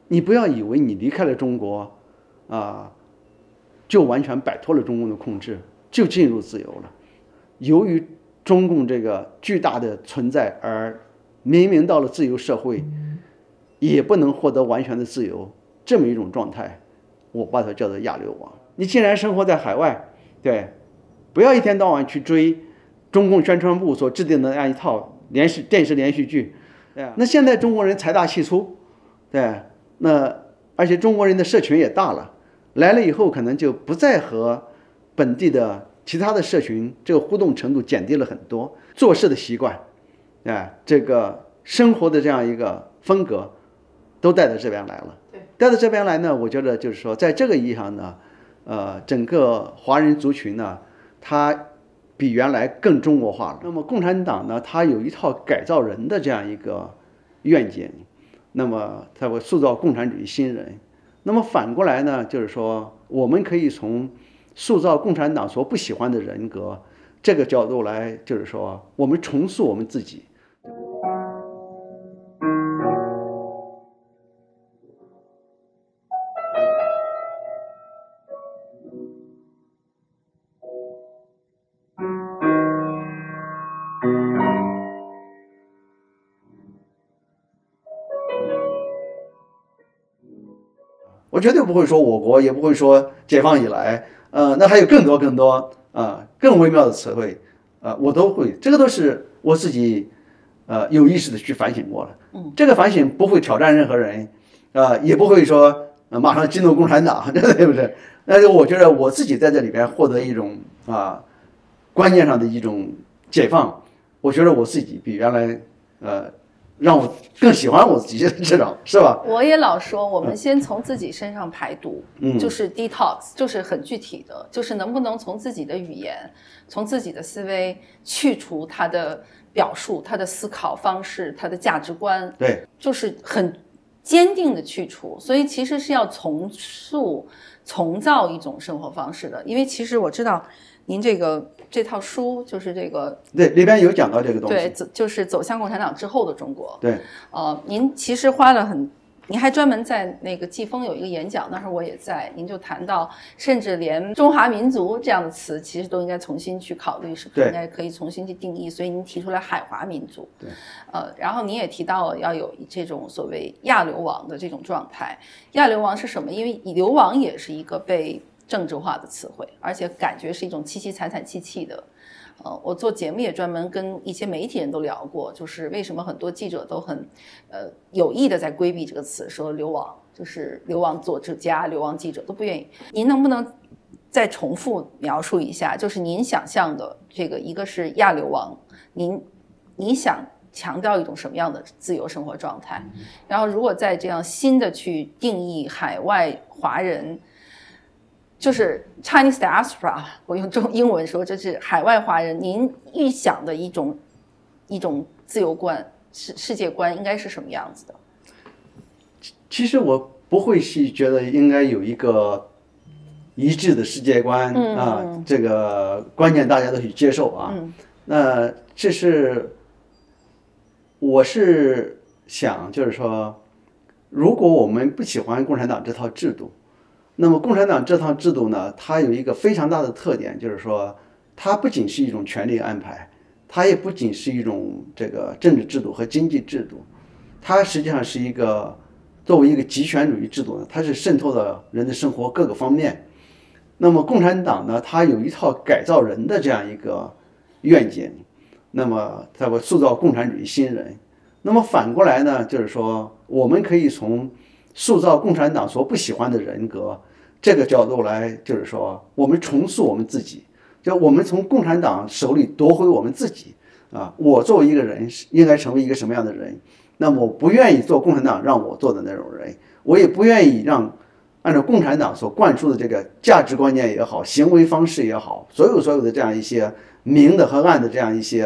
你不要以為你離開了中國，就完全擺脫了中共的控制，就進入自由了。由於中共這個巨大的存在，而明明到了自由社會，也不能獲得完全的自由，這麼一種狀態，我把它叫做亞流亡。你既然生活在海外，對，不要一天到晚去追中共宣傳部所制定的那樣一套電視連續劇，對，那現在中國人財大氣粗，對，那而且中國人的社群也大了。來了以後，可能就不再和本地的其他的社群這個互動程度減低了很多，做事的習慣，這個生活的這樣一個風格，都帶到這邊來了。帶到這邊來呢，我覺得就是說，在這個意義上呢，整個華人族群呢，它比原來更中國化了。那麼共產黨呢，它有一套改造人的這樣一個願景，那麼它會塑造共產主義新人。那麼反過來呢，就是說，我們可以從塑造共產党所不喜歡的人格這個角度來，就是說，我們重塑我們自己。我絕對不会說我國，也不會說解放以來，那還有更多更微妙的詞彙，我都會，這個都是我自己有意識的去反省過了。這個反省不會挑戰任何人，也不會說馬上激怒共產黨，對不對？但是我覺得我自己在這裡邊獲得一種觀念上的一種解放，我覺得我自己比原來讓我更喜歡我自己，知道是吧？我也老說，我们先从自己身上排毒，就是 detox， 就是很具体的，就是能不能从自己的語言，從自己的思維去除他的表述、他的思考方式、他的價值觀，對，就是很堅定的去除。所以其實是要重造一種生活方式的，因為其實我知道您這套書就是這個，對，裡邊有講到這個東西，對，就是走向共產黨之後的中國。對，您其實花了您還專門在那個季風有一個演講，那時候我也在，您就談到，甚至連中華民族這樣的詞，其實都應該重新去考慮，是不是應該可以重新去定義？所以您提出來海華民族。對，然後您也提到了要有這種所謂亞流亡的這種狀態。亞流亡是什麼？因為流亡也是一個被政治化的詞彙，而且感覺是一種淒淒慘慘戚戚的。我做節目也專門跟一些媒體人都聊過，就是為什麼很多記者都很有意的在規避這個詞，說流亡就是流亡作家、流亡記者都不願意。您能不能再重複描述一下，就是您想象的這個，一個是亞流亡，你想強調一種什麼樣的自由生活狀態？然後如果再這樣新的去定義海外華人，就是 Chinese diaspora， 我用英文說，這是海外華人。您預想的一種自由觀、世界觀應該是什麼樣子的？其實我不會是覺得應該有一個一致的世界觀這個觀念大家都去接受啊。那這是我是想，就是說，如果我們不喜歡共產黨這套制度，那麼共產黨這套制度呢，它有一個非常大的特點，就是說，它不僅是一種權力安排，它也不僅是一種這個政治制度和經濟制度，它實際上是一個作為一個極權主義制度呢，它是滲透到人的生活各個方面。那麼共產黨呢，它有一套改造人的這樣一個願景，那麼它會塑造共產主義新人。那麼反過來呢，就是說，我們可以從塑造共產党所不喜歡的人格這個角度來，就是說，我們重塑我們自己，就我們從共產黨手裡奪回我們自己啊！我作為一個人，應該成為一個什麼樣的人？那麼我不願意做共產黨讓我做的那種人，我也不願意按照共產黨所灌輸的這個價值觀念也好，行為方式也好，所有的這樣一些明的和暗的這樣一些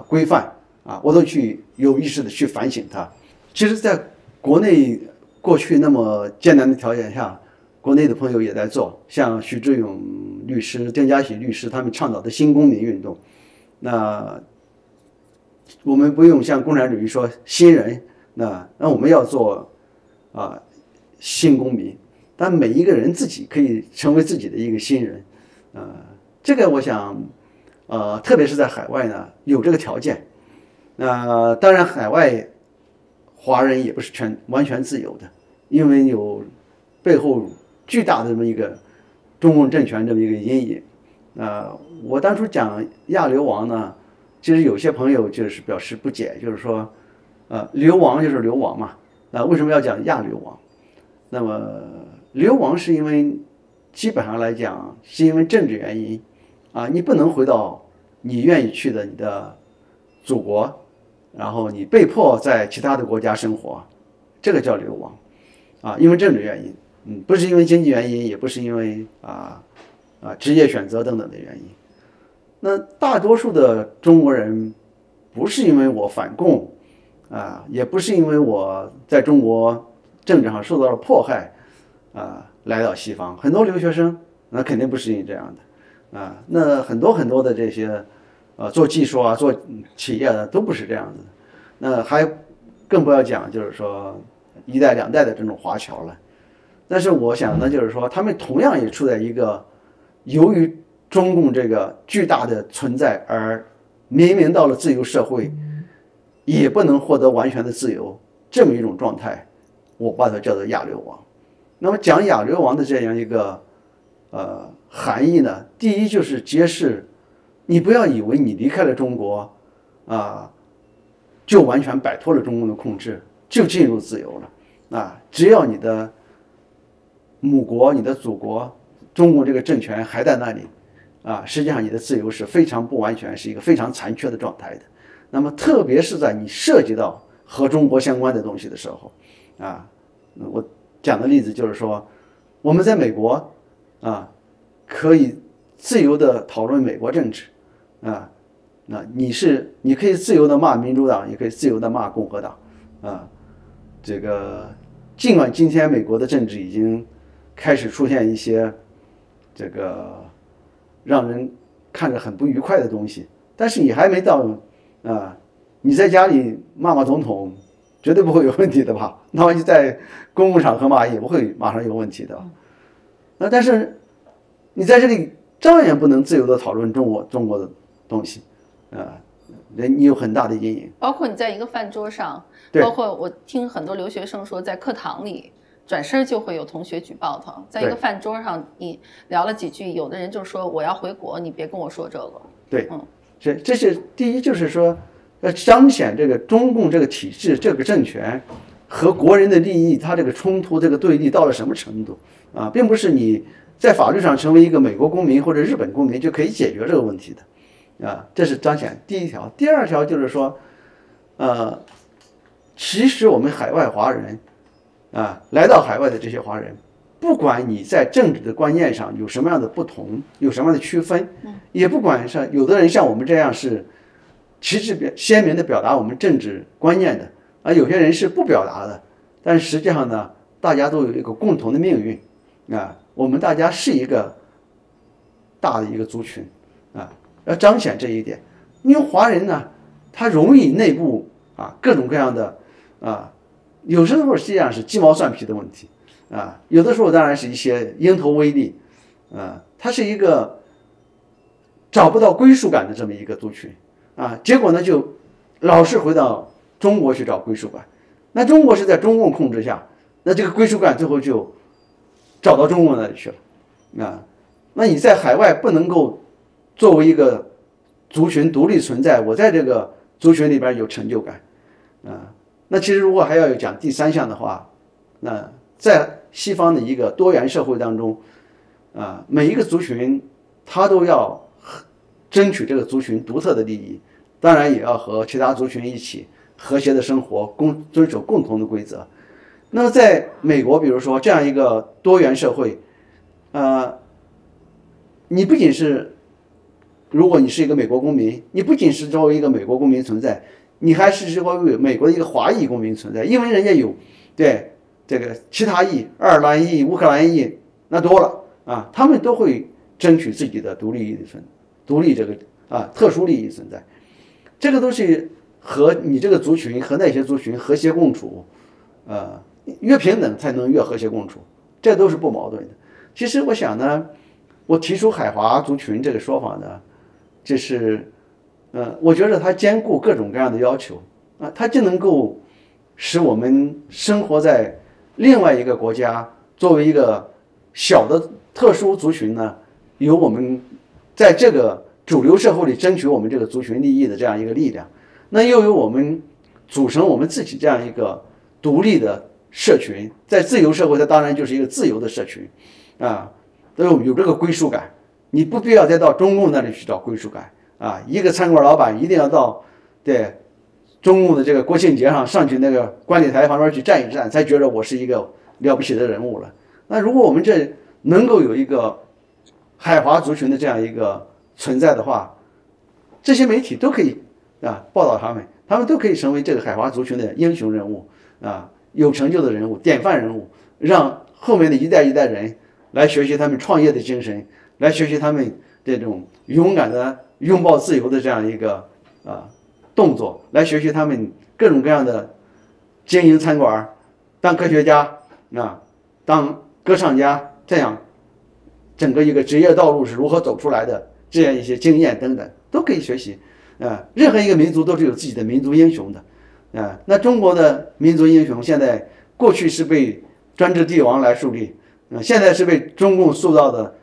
規範啊，我都去有意識的去反省它。其實，在國內過去那麼艱難的條件下，國內的朋友也在做，像徐志勇律師、丁家喜律師他們倡導的新公民運動。那我們不用像共產主義說新人那我們要做新公民，但每一個人自己可以成為自己的一個新人，這個我想，特別是在海外呢，有這個條件。當然海外華人也不是完全自由的，因為有背後巨大的這麼一個中共政權這麼一個陰影。我當初講亞流亡呢，其實有些朋友就是表示不解，就是說，流亡就是流亡嘛，為什麼要講亞流亡？那麼流亡是因為基本上來講是因為政治原因，你不能回到你願意去的你的祖国。然後你被迫在其他的国家生活，這個叫流亡，因為政治原因，不是因為經濟原因，也不是因為職業選擇等等的原因。那大多數的中國人不是因為我反共，也不是因為我在中國政治上受到了迫害，來到西方。很多留學生那肯定不是因為這樣的，那很多的這些。做技術做企業的都不是這樣子的，那還更不要講，就是說一代两代的這種華僑了。但是我想呢，就是說他們同樣也處在一個由於中共這個巨大的存在而明明到了自由社會，也不能獲得完全的自由這麼一種狀態，我把它叫做亞流亡。那麼講亞流亡的這樣一個含義呢，第一就是揭示。你不要以為你離開了中國，就完全擺脫了中共的控制，就進入自由了，只要你的母國、你的祖國，中共這個政權還在那裡，實際上你的自由是非常不完全，是一個非常殘缺的狀態的。那麼特別是在你涉及到和中國相關的東西的時候，我講的例子就是說，我們在美國，可以自由的討論美国政治。你可以自由的罵民主黨，也可以自由的骂共和党，這個儘管今天美國的政治已經開始出現一些這個讓人看着很不愉快的東西，但是你還沒到你在家裡罵總統絕對不會有問題的吧？那萬一在公共場合罵也不會馬上有問題的。但是你在這裡照樣不能自由的討論中國的東西，你有很大的陰影。包括你在一個飯桌上，包括我聽很多留學生說，在課堂裡轉身就會有同學舉報他。在一個飯桌上，你聊了幾句，有的人就說我要回國，你別跟我說這個。對，這是第一，就是說要彰顯這個中共這個體制、這個政權和國人的利益，它這個衝突、這個對立到了什麼程度並不是你在法律上成為一個美國公民或者日本公民就可以解決這個問題的。這是彰顯第一條。第二條就是說，其實我們海外華人，來到海外的這些華人，不管你在政治的觀念上有什麼樣的不同，有什麼樣的區分，也不管是有的人像我們這樣是旗幟鮮明的表達我們政治觀念的，有些人是不表達的，但實際上呢，大家都有一個共同的命運，我們大家是一個大的一個族群，要彰顯這一點。因為華人呢，他容易內部各種各樣的有时候實際上是雞毛蒜皮的問題有的時候當然是一些鷹頭威利他是一個找不到歸屬感的這麼一個族群結果呢就老是回到中國去找歸屬感。那中國是在中共控制下，那這個歸屬感最後就找到中共那裡去了那你在海外不能夠作為一個族群獨立存在，我在這個族群裡邊有成就感那其實如果還要有講第三項的話，那在西方的一個多元社會當中每一個族群他都要爭取這個族群獨特的利益，當然也要和其他族群一起和諧的生活，遵守共同的規則。那麼在美国比如說這樣一個多元社會你不僅是如果你是一個美國公民，你不仅是作為一個美国公民存在，你還是作為美國的一個華裔公民存在，因為人家有对这個其他裔、愛爾蘭裔、烏克蘭裔那多了他們都會爭取自己的獨立這個特殊利益存在。這個東西和你這個族群和那些族群和諧共處，越平等才能越和諧共處，這都是不矛盾的。其實我想呢，我提出海華族群這個說法呢，就是我覺得它兼顧各種各樣的要求啊，它既能夠使我們生活在另外一個國家，作為一個小的特殊族群呢，有我們在這個主流社會裡爭取我們這個族群利益的這樣一個力量，那又有我們組成我們自己這樣一個獨立的社群，在自由社会它當然就是一個自由的社群啊，都有这個歸屬感，你不必要再到中共那裡去找歸屬感啊，一個餐館老闆一定要到對中共的這個國慶節上去那個觀禮台旁邊去站一站，才覺得我是一個了不起的人物了。那如果我們這能夠有一個海華族群的這樣一個存在的話，這些媒體都可以報道他們都可以成為這個海華族群的英雄人物啊，有成就的人物，典範人物，讓後面的一代一代人來學習他們創業的精神，來學習他們這種勇敢的擁抱自由的這樣一個動作，來學習他們各種各樣的經營餐館、當科學家當歌唱家，這樣整個一個職業道路是如何走出來的，這樣一些經驗等等都可以學習任何一個民族都是有自己的民族英雄的那中國的民族英雄现在過去是被專制帝王來樹立現在是被中共塑造的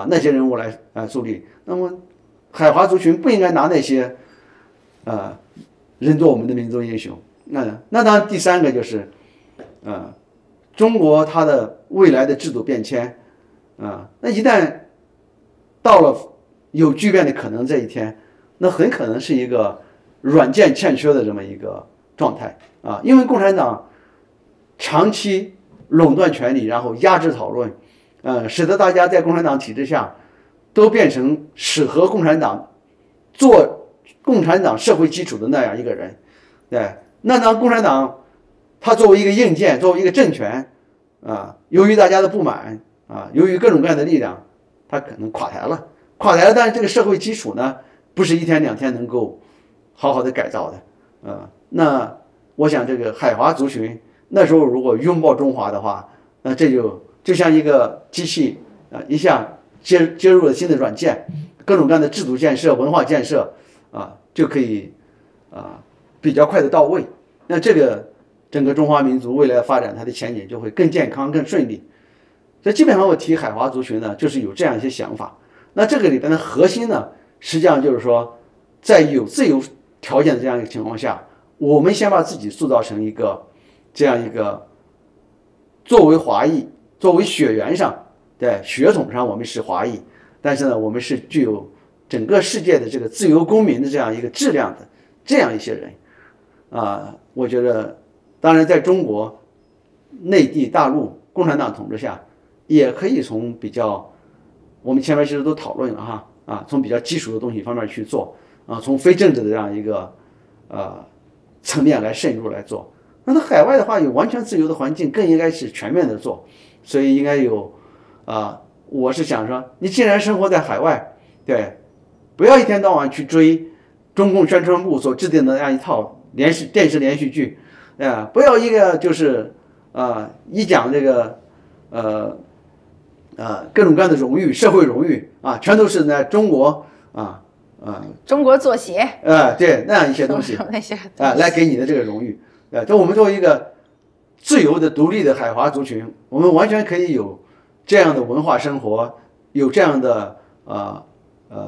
那些人物來樹立。那麼海華族群不應該拿那些人做我們的民族英雄。那當然第三個就是中國它的未來的制度變遷那一旦到了有巨變的可能這一天，那很可能是一個軟件欠缺的這麼一個狀態因為共產黨長期壟斷權力，然後壓制討論使得大家在共產黨體制下都變成適合共產黨做共產黨社會基礎的那樣一個人。對，那當共產黨它作為一個硬件，作為一個政權由於大家的不滿由於各種各樣的力量，它可能垮台了，但是這個社會基礎呢，不是一天兩天能夠好好的改造的那我想這個海華族群那時候如果擁抱中華的話，那這就像一個機器一下接入了新的軟件，各種各樣的制度建設、文化建設就可以比較快的到位。那這個整個中華民族未來的發展，它的前景就會更健康、更順利。所以基本上我提海華族群呢，就是有這樣一些想法。那這個裡邊的核心呢，實際上就是說，在有自由條件的這樣一個情況下，我們先把自己塑造成一個這樣一個作為華裔，作為血緣上对血統上我們是華裔，但是呢我們是具有整個世界的這個自由公民的這樣一個質量的這樣一些人我覺得當然在中國內地大陸共產黨統治下，也可以從比較我們前面其實都討論了從比較基礎的東西方面去做從非政治的這樣一個層面來滲入來做。那海外的話有完全自由的環境，更應該是全面的做，所以應該有我是想說，你既然生活在海外，对，不要一天到晚去追中共宣傳部所制定的那樣一套電視連續劇不要一個就是一講這個各種各樣的榮譽，社會榮譽全都是在中國中國作協對那樣一些東西來給你的這個榮譽就我們作為一個自由的獨立的海華族群，我們完全可以有這樣的文化生活，有這樣的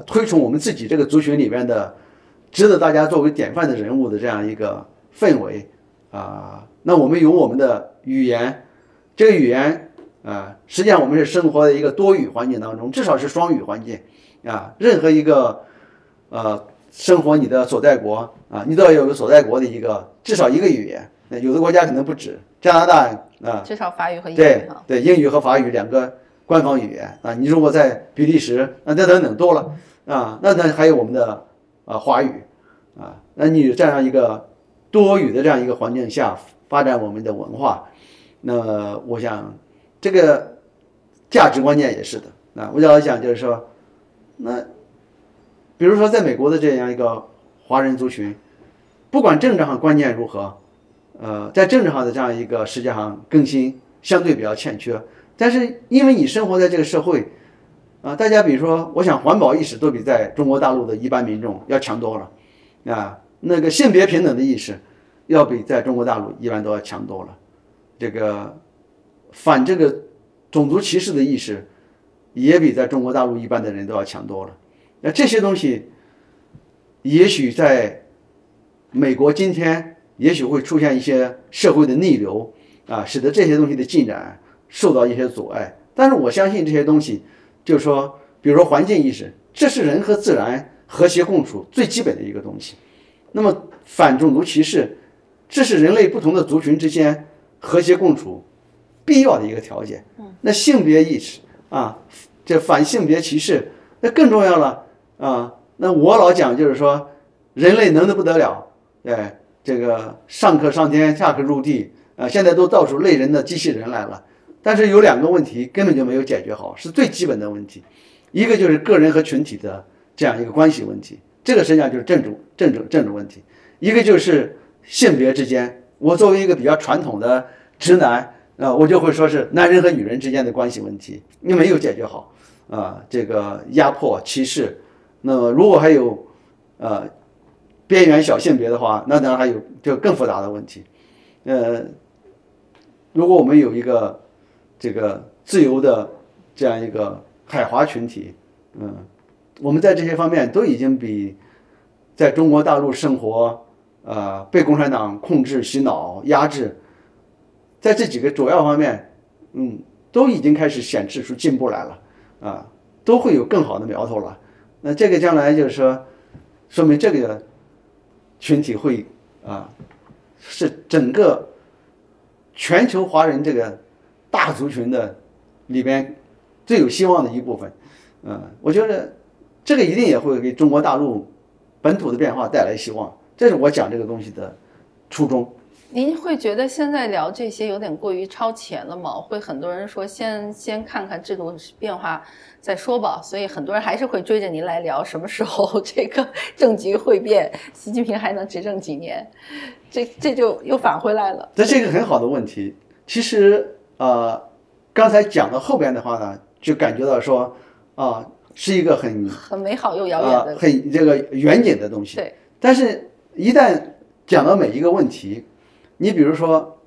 推崇我們自己這個族群裡面的值得大家作為典範的人物的這樣一個氛圍那我們有我們的語言，這個語言實際上我們是生活在一個多語環境當中，至少是雙語環境任何一個生活你的所在國你都要有所在国的一个至少一个語言，有的國家可能不止，加拿大至少法語和英語對英語和法語兩個官方語言你如果在比利時那等等多了那還有我們的華語那你這樣一個多語的這樣一個環境下發展我們的文化，那我想這個價值觀念也是的我要想就是說，那比如說在美國的這樣一個華人族群，不管政治上觀念如何，在政治上的這樣一個實際上更新相對比較欠缺。但是因為你生活在這個社會，大家比如說，我想環保意識都比在中國大陸的一般民眾要強多了，那個性別平等的意識要比在中国大陸一般都要強多了，這個反这個種族歧視的意識也比在中國大陸一般的人都要強多了。那這些東西，也許在美國今天也許會出現一些社會的逆流使得這些東西的進展受到一些阻礙。但是我相信這些東西，就是說，比如說環境意識，這是人和自然和諧共處最基本的一個東西。那麼反種族歧視，這是人類不同的族群之間和諧共處必要的一個條件。那性別意識這反性別歧視，那更重要了那我老講就是說，人類能得不得了，這個上課上天，下課入地現在都到處類人的機器人來了。但是有2個問題根本就没有解決好，是最基本的問題。一個就是個人和群體的這樣一個關係問題，這個實際上就是政治問題。一個就是性別之間，我作為一個比較傳統的直男我就會說是男人和女人之間的關係問題，你沒有解決好這個壓迫歧視。那麼如果還有邊緣小性別的話，那當然還有就更複雜的問題。如果我們有一個這個自由的這樣一個海華群體，我們在這些方面都已經比在中國大陸生活被共產黨控制、洗腦、壓制，在這幾個主要方面，都已經開始顯示出進步來了都會有更好的苗頭了。那這個將來就是說明這個群體會是整個全球華人這個大族群的裡邊最有希望的一部分。我覺得這個一定也會給中國大陸本土的變化帶來希望，這是我講這個東西的初衷。您會覺得現在聊這些有點過於超前了嗎？會很多人說先看看制度變化再說吧，所以很多人還是會追着您來聊什麼時候這個政局會變，習近平還能執政幾年，這就又返回來了。這是一個很好的問題。其實剛才講到後邊的話呢，就感覺到說是一個很美好又遙遠的很這個遠景的東西。對。但是一旦講到每一個問題，你比如說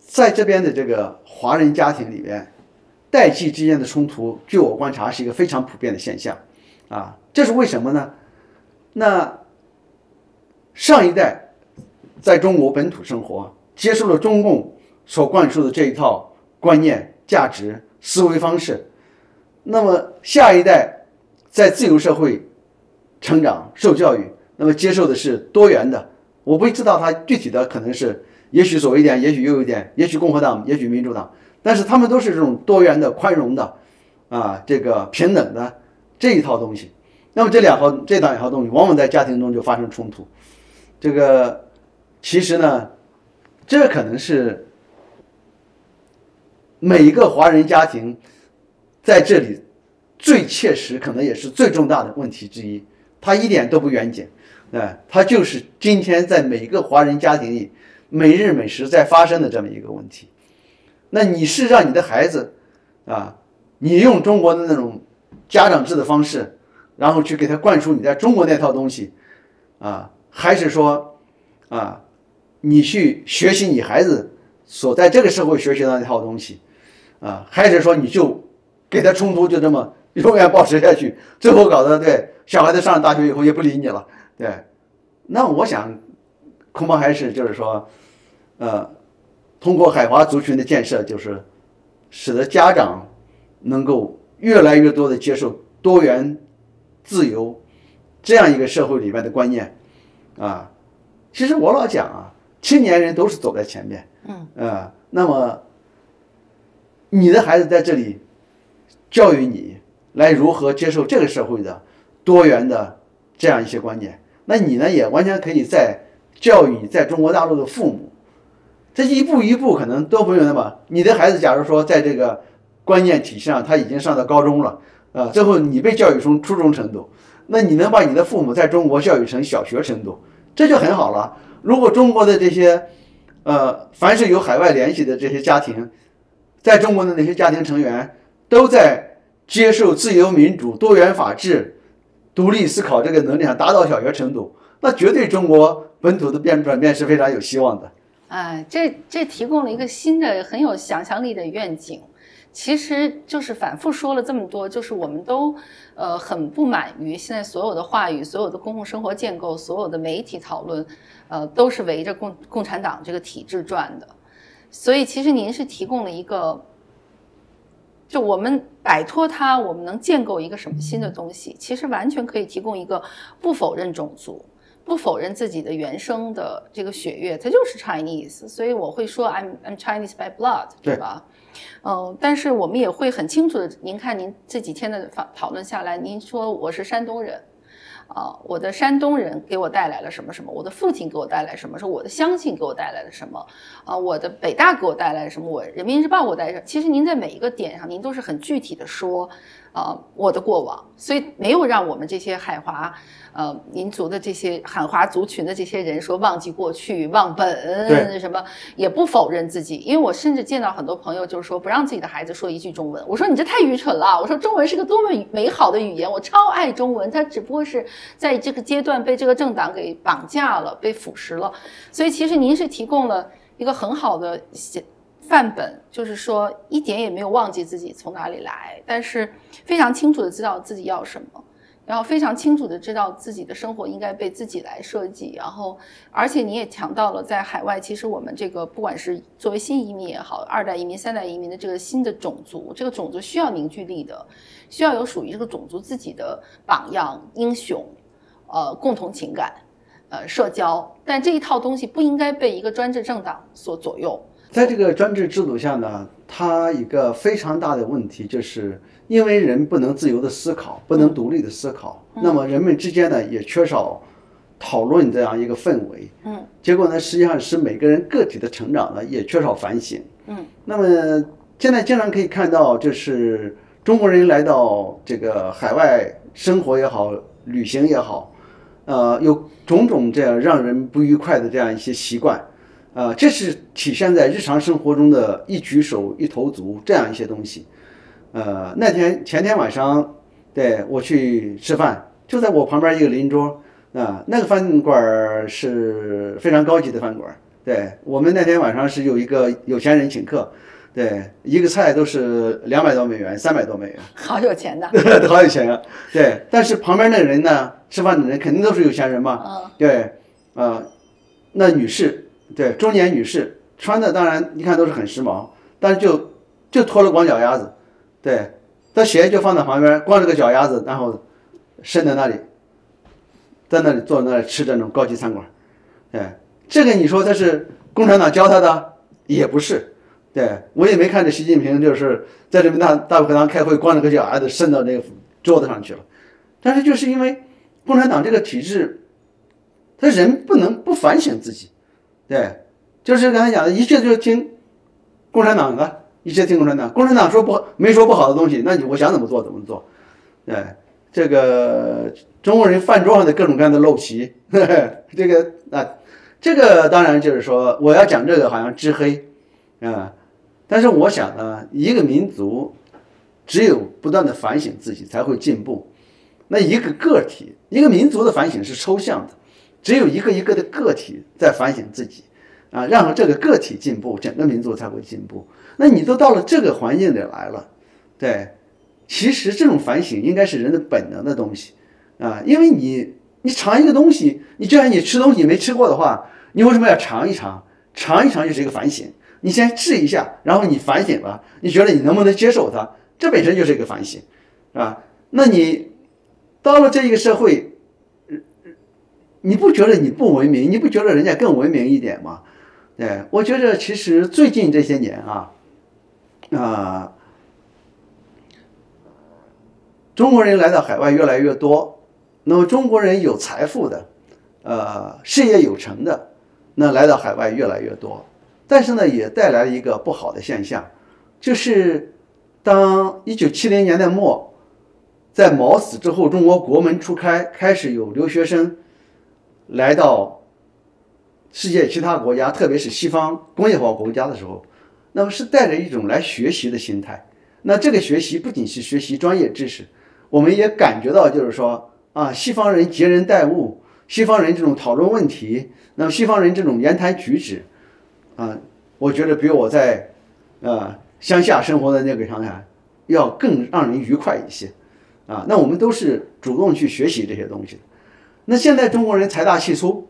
在這邊的這個華人家庭裡邊，代際之間的衝突，據我觀察是一個非常普遍的現象這是為什麼呢？那上一代在中國本土生活，接受了中共所灌輸的這一套觀念、價值、思維方式，那麼下一代在自由社會成長、受教育，那麼接受的是多元的。我不知道他具體的可能是，也許左一點，也许右一點，也許共和黨，也許民主党，但是他們都是這種多元的、寬容的這個平等的這一套東西。那麼這兩套東西往往在家庭中就發生衝突。這個其實呢，這可能是每一個華人家庭在這裡最切實，可能也是最重大的問題之一。它一點都不遠景，它就是今天在每一個華人家庭裡每日每時在發生的這麼一個問題。那你是讓你的孩子你用中國的那種家長制的方式，然後去給他灌輸你在中國那套東西還是說你去學習你孩子所在這個社會學習的那套東西還是說你就給他衝突，就這麼永遠保持下去，最後搞得小孩子上了大學以后也不理你了。那我想恐怕還是就是說通過海華族群的建設，就是使得家長能夠越來越多的接受多元自由這樣一個社會裡面的觀念其實我老講青年人都是走在前面那麼你的孩子在這裡教育你來如何接受這個社會的多元的這樣一些觀念，那你呢也完全可以在教育你在中國大陸的父母，這一步一步可能都不用那麼，你的孩子假如說在這個觀念體系上他已經上到高中了最後你被教育成初中程度那你能把你的父母在中国教育成小学程度，這就很好了。如果中國的這些凡是有海外聯繫的這些家庭，在中國的那些家庭成員都在接受自由民主、多元法治、獨立思考這個能力上達到小學程度，那絕對中國本土的轉變是非常有希望的。哎，這提供了一個新的很有想象力的願景。其實就是反復說了這麼多，就是我們都很不滿於現在所有的話語、所有的公共生活建構、所有的媒體討論，都是圍着共產黨這個體制轉的。所以其實您是提供了一個，就我們擺脫它，我們能建構一個什麼新的東西？其實完全可以提供一個不否認種族、不否認自己的原生的這個血液，它就是 Chinese。所以我會說 I'm Chinese by blood， 對吧？但是我們也會很清楚的，您看您这幾天的討論下來，您說我是山東人，我的山東人給我帶來了什麼什麼，我的父親給我带来什麼，是我的鄉親給我帶來了什麼，我的北大給我帶來了什麼，我人民日報給我帶来什麼。其實您在每一個點上，您都是很具體的說，我的過往，所以沒有讓我們這些海華民族的這些海華族群的這些人說忘記過去、忘本什麼，也不否認自己。因為我甚至見到很多朋友就是說不讓自己的孩子說一句中文，我說你這太愚蠢了，我說中文是個多麼美好的語言，我超愛中文，它只不過是在這個階段被這個政黨給綁架了、被腐蝕了。所以其實您是提供了一個很好的範本，就是說一點也沒有忘記自己從哪裡來，但是非常清楚的知道自己要什麼，然後非常清楚的知道自己的生活應該被自己來設計，然後而且你也强調了在海外，其實我們這個不管是作為新移民也好，2代移民、3代移民的這個新的種族，這個種族需要凝聚力的，需要有屬於這個種族自己的榜樣、英雄，共同情感，社交，但這一套東西不應該被一個專制政黨所左右。在這個專制制度下呢，它一個非常大的問題就是因為人不能自由的思考，不能獨立的思考，那麼人們之間呢也缺少討論這樣一個氛圍，結果呢實際上使每個人個體的成長呢也缺少反省，那麼現在經常可以看到，就是中國人来到這個海外生活也好，旅行也好，有種種這樣讓人不愉快的這樣一些習慣。這是體現在日常生活中的一舉手一投足這樣一些東西。前天晚上，對，我去吃飯，就在我旁邊一個鄰桌，那個飯館是非常高級的飯館。對，我們那天晚上是有一個有錢人請客，對，一個菜都是200多美元、300多美元，好有钱的，好有錢啊！对，但是旁邊那个人呢，吃飯的人肯定都是有錢人嘛，對，那女士。對，中年女士穿的當然一看都是很時髦，但是就脫了光腳丫子，對，她鞋就放在旁邊，光着個腳丫子，然後伸在那裡，在那裡坐在那裡吃這種高級餐館，對，這個你說他是共產黨教他的，也不是，對，我也沒看着習近平就是在這邊大會堂開會，光着個腳丫子伸到那個桌子上去了，但是就是因為共產黨這個體制，他人不能不反省自己。對，就是剛才講的，一切就是聽共產黨的，一切聽共產黨。共產黨沒說不好的東西，那我想怎麼做怎麼做。對，這個中國人飯桌上的各種各樣的陋習，這個當然就是說我要講這個好像知黑但是我想呢，一個民族只有不斷的反省自己才會進步。那一個個體，一個民族的反省是抽象的。只有一個一個的個體在反省自己，讓這個個體進步，整個民族才會進步。那你都到了這個環境裡來了，對，其實這種反省應該是人的本能的東西因為你嘗一個東西，你既然你吃東西沒吃過的話，你為什麼要嘗一嘗？嘗一嘗就是一個反省。你先試一下，然後你反省了，你覺得你能不能接受它？這本身就是一個反省，那你到了這一個社會。你不覺得你不文明？你不覺得人家更文明一點嗎？對，我覺得其實最近這些年中國人來到海外越來越多，那麼中國人有財富的，事業有成的，那來到海外越來越多，但是呢，也帶來了一個不好的現象，就是當1970年代末，在毛死之後，中國國門初開，開始有留學生來到世界其他國家，特別是西方工業化国家的時候，那麼是带着一種來学習的心態。那這個學習不僅是學習專業知識，我們也感覺到就是說啊，西方人接人待物，西方人這種討論問題，那麼西方人這種言談舉止，啊，我覺得比我在鄉下生活的那個上海要更讓人愉快一些。啊，那我們都是主動去学習這些東西的。那現在中國人財大氣粗，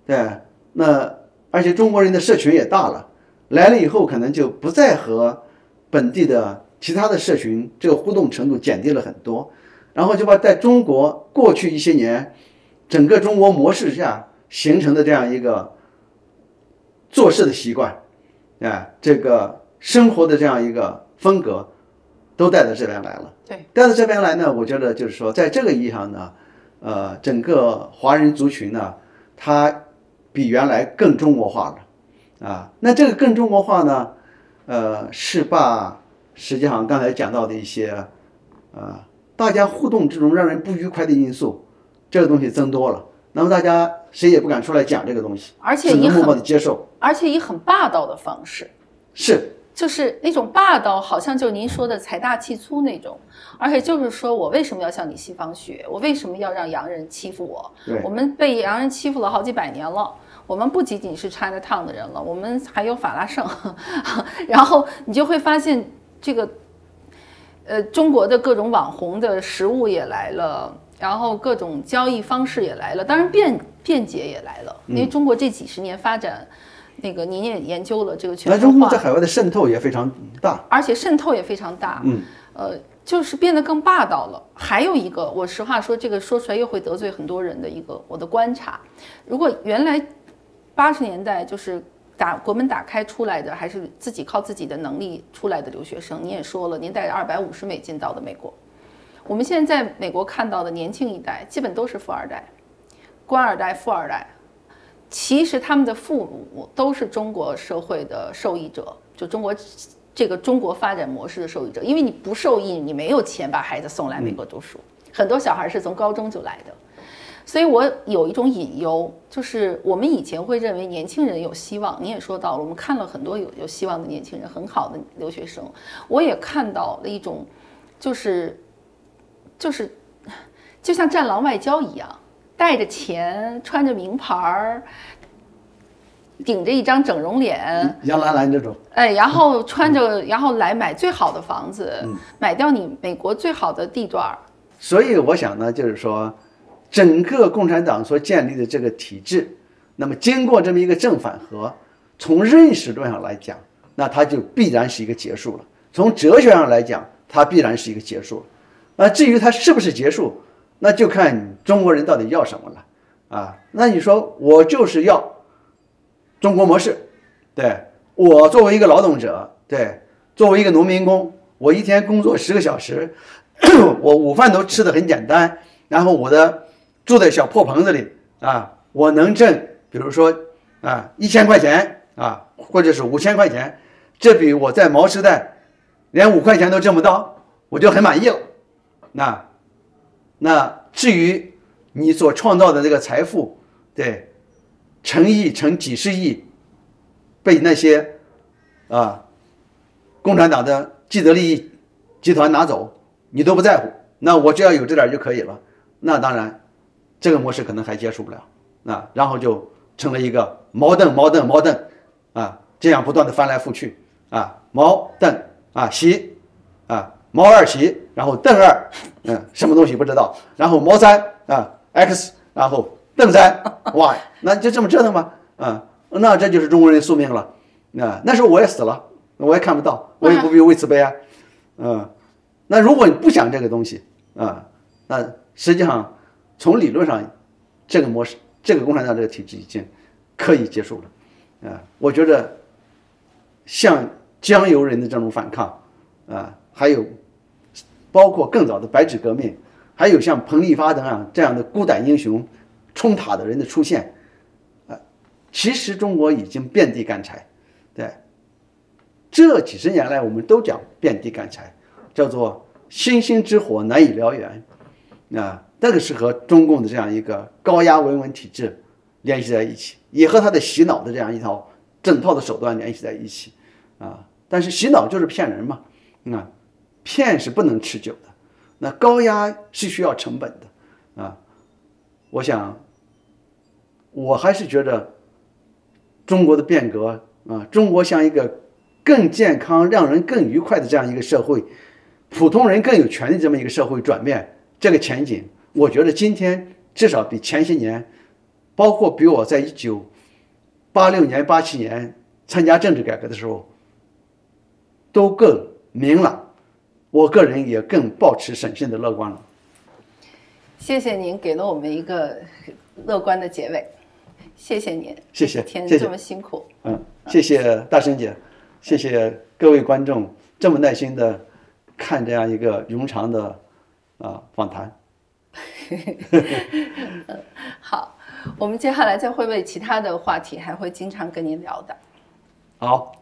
對，那而且中國人的社群也大了，來了以後可能就不再和本地的其他的社群這個互動程度減低了很多，然後就把在中国過去一些年整個中國模式下形成的這樣一個做事的習慣，這個生活的這樣一個風格都带到这边来了。对，带到这边来呢，我觉得就是说，在这个意义上呢，整个华人族群呢，它比原来更中国化了，啊，那这个更中國化呢，是把實際上剛才講到的一些，大家互動這種讓人不愉快的因素，這個東西增多了，那麼大家誰也不敢出來講這個東西，而且只能默默的接受，而且以很霸道的方式，是。就是那種霸道，好像就您說的財大氣粗那種，而且就是說我為什麼要向你西方學？我為什麼要讓洋人欺負我？我們被洋人欺負了好幾百年了，我們不僅僅是 Chinatown 的人了，我們還有法拉盛。然後你就會發現這個，中國的各種網紅的食物也來了，然後各種交易方式也來了，當然便捷也來了，因為中國這幾十年發展。那個您也研究了這個全球化，中國在海外的滲透也非常大，而且滲透也非常大。就是變得更霸道了。還有一個，我實話說，這個說出來又會得罪很多人的一個我的觀察。如果原來80年代就是國門打開出來的，還是自己靠自己的能力出來的留學生，你也說了，您帶着250美金到的美國。我們現在在美國看到的年輕一代，基本都是富二代、官二代、富二代。其實他們的父母都是中國社會的受益者，就中國發展模式的受益者。因為你不受益，你沒有錢把孩子送來美國讀書，很多小孩是從高中就來的。所以我有一種隱憂，就是我們以前會認為年輕人有希望，你也說到了，我們看了很多有希望的年輕人，很好的留學生。我也看到了一種，就像戰狼外交一樣。帶着錢，穿着名牌，頂着一張整容臉，楊蘭蘭這種，然後穿着，然後來買最好的房子，買掉你美國最好的地段。所以我想呢，就是說，整個共產黨所建立的這個體制，那麼經過這麼一個正反合，從認識論上來講，那它就必然是一個結束了；從哲學上來講，它必然是一個結束了。至於它是不是結束，那就看中國人到底要什麼了啊？那你說我就是要中國模式，對，我作為一個勞動者，對，作為一個農民工，我一天工作10個小時，我午飯都吃得很簡單，然後住在小破棚子裡啊，我能掙，比如說1000塊錢啊，或者是5000塊錢，這比我在毛時代連5塊錢都掙不到，我就很滿意了。那至於你所創造的這個財富，對，成億成幾十億，被那些共產黨的既得利益集團拿走，你都不在乎，那我只要有這點就可以了。那當然，這個模式可能還結束不了，然後就成了一個毛凳這樣不斷的翻來覆去毛凳席毛二席，然後凳二，什麼東西不知道，然後毛三X， 然後凳三 Y， 那就這麼折騰嗎？那這就是中國人宿命了。那時候我也死了，我也看不到，我也不必為此悲哀。那如果你不想這個東西那實際上從理論上，這個模式，這個共產黨這個體制已經可以結束了。我覺得像江油人的這種反抗還有包括更早的白紙革命，還有像彭立發等這樣的孤膽英雄衝塔的人的出現，其實中國已經遍地乾柴。對，這幾十年來我們都講遍地乾柴，叫做星星之火難以燎原啊，这个是和中共的这样一个高壓维稳體制聯繫在一起，也和他的洗腦的這樣一套整套的手段聯繫在一起啊。但是洗腦就是騙人嘛，騙是不能持久的，那高壓是需要成本的啊。我想，我還是覺得中國的變革啊，中國像一個更健康、讓人更愉快的這樣一個社會，普通人更有權利這麼一個社會轉變，這個前景，我覺得今天至少比前些年，包括比我在1986年、87年參加政治改革的時候，都更明朗。我個人也更保持審慎的樂觀了。謝謝您給了我們一個樂觀的結尾，謝謝您，謝謝，天這麼辛苦，謝謝大神姐，謝謝各位觀眾這麼耐心的看這樣一個冗長的訪談。好，我們接下來再會為其他的話題還會經常跟您聊的。好。